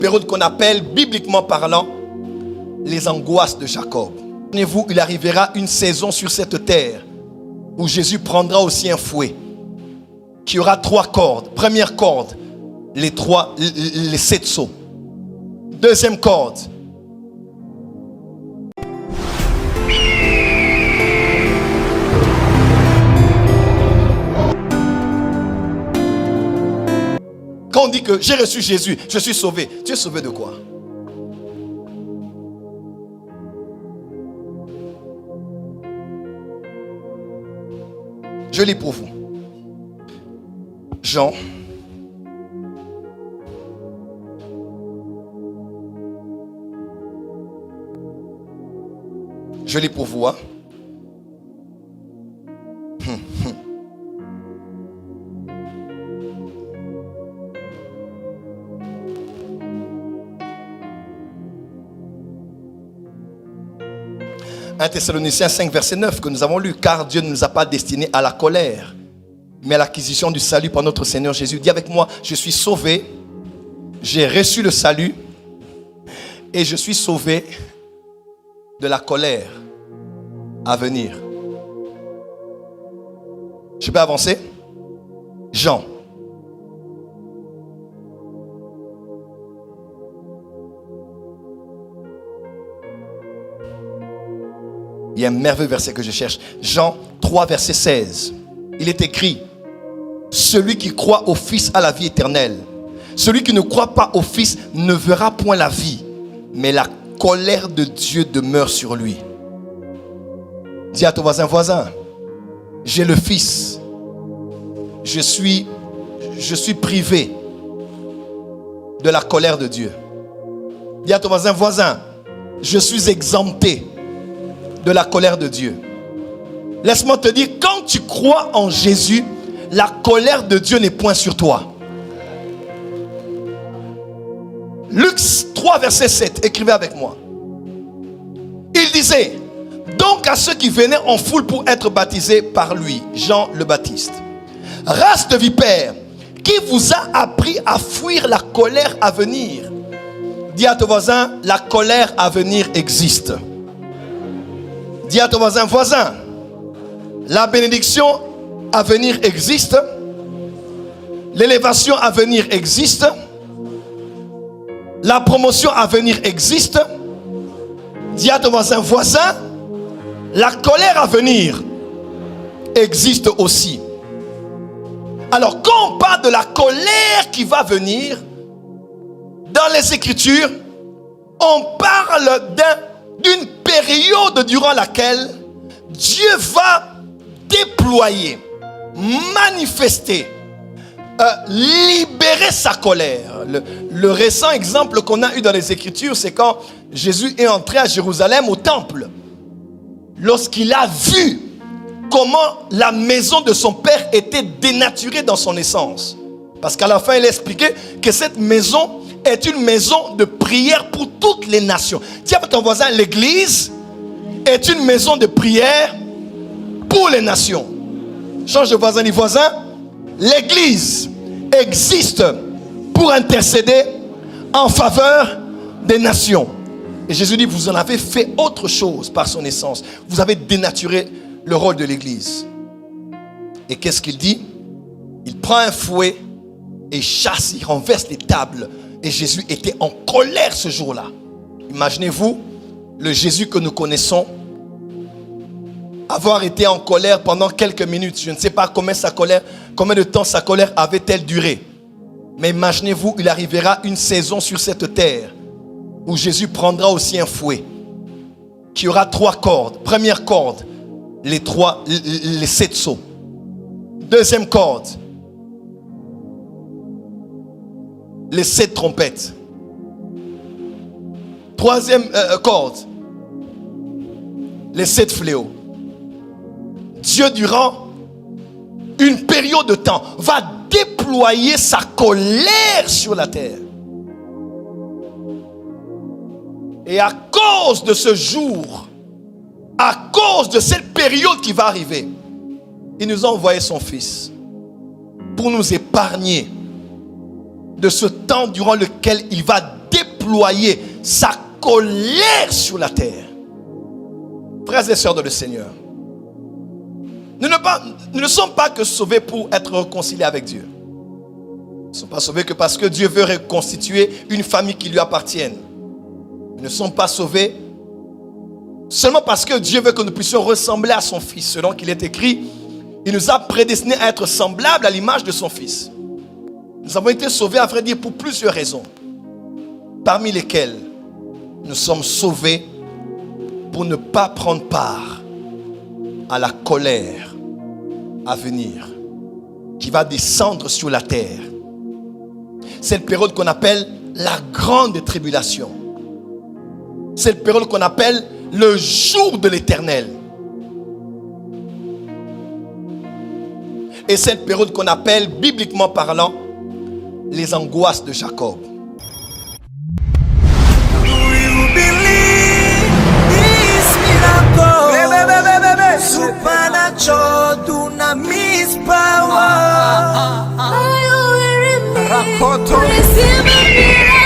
Période qu'on appelle, bibliquement parlant, les angoisses de Jacob. Souvenez-vous, il arrivera une saison sur cette terre où Jésus prendra aussi un fouet qui aura 3 cordes. Première corde, les 7 sceaux. Deuxième corde, quand on dit que j'ai reçu Jésus, je suis sauvé. Tu es sauvé de quoi? Je lis pour vous. Jean. Je lis pour vous. 1 Thessaloniciens 5, verset 9 que nous avons lu. Car Dieu ne nous a pas destinés à la colère, mais à l'acquisition du salut par notre Seigneur Jésus. Dis avec moi, je suis sauvé, j'ai reçu le salut et je suis sauvé de la colère à venir. Je peux avancer? Jean. Il y a un merveilleux verset que je cherche. Jean 3, verset 16. Il est écrit: celui qui croit au Fils a la vie éternelle. Celui qui ne croit pas au Fils ne verra point la vie, mais la colère de Dieu demeure sur lui. Dis à ton voisin, j'ai le Fils. Je suis privé de la colère de Dieu. Dis à ton voisin, je suis exempté de la colère de Dieu. Laisse-moi te dire, quand tu crois en Jésus, la colère de Dieu n'est point sur toi. Luc 3, verset 7, écrivez avec moi. Il disait: donc à ceux qui venaient en foule pour être baptisés par lui, Jean le Baptiste: race de vipères, qui vous a appris à fuir la colère à venir? Dis à ton voisin, la colère à venir existe. Dis à ton voisin, la bénédiction à venir existe. L'élévation à venir existe. La promotion à venir existe. Dis à ton voisin, la colère à venir existe aussi. Alors, quand on parle de la colère qui va venir, dans les Écritures, on parle d'une période durant laquelle Dieu va déployer, manifester, libérer sa colère. Le récent exemple qu'on a eu dans les Écritures, c'est quand Jésus est entré à Jérusalem au temple. Lorsqu'il a vu comment la maison de son père était dénaturée dans son essence. Parce qu'à la fin, il a expliqué que cette maison est une maison de prière pour toutes les nations. Dis à ton voisin, l'église est une maison de prière pour les nations. Change de voisin, dis voisin. L'église existe pour intercéder en faveur des nations. Et Jésus dit, vous en avez fait autre chose par son essence. Vous avez dénaturé le rôle de l'église. Et qu'est-ce qu'il dit? Il prend un fouet et chasse, il renverse les tables. Et Jésus était en colère ce jour-là. Imaginez-vous le Jésus que nous connaissons avoir été en colère pendant quelques minutes. Je ne sais pas combien de temps sa colère avait-elle duré. Mais imaginez-vous, il arrivera une saison sur cette terre où Jésus prendra aussi un fouet qui aura 3 cordes. Première corde, les 7 sceaux. Deuxième corde, les 7 trompettes. Troisième corde, les 7 fléaux. Dieu, durant une période de temps, va déployer sa colère sur la terre. Et à cause de ce jour, à cause de cette période qui va arriver, il nous a envoyé son Fils pour nous épargner de ce temps durant lequel il va déployer sa colère sur la terre. Frères et sœurs de le Seigneur, nous ne sommes pas que sauvés pour être réconciliés avec Dieu. Nous ne sommes pas sauvés que parce que Dieu veut reconstituer une famille qui lui appartienne. Nous ne sommes pas sauvés seulement parce que Dieu veut que nous puissions ressembler à son Fils. Selon qu'il est écrit, il nous a prédestinés à être semblables à l'image de son Fils. Nous avons été sauvés, à vrai dire, pour plusieurs raisons. Parmi lesquelles nous sommes sauvés pour ne pas prendre part à la colère à venir qui va descendre sur la terre. Cette période qu'on appelle la grande tribulation. Cette période qu'on appelle le jour de l'Éternel. Et cette période qu'on appelle, bibliquement parlant, les angoisses de Jacob. Supernatural dunamis power. Receive a miracle.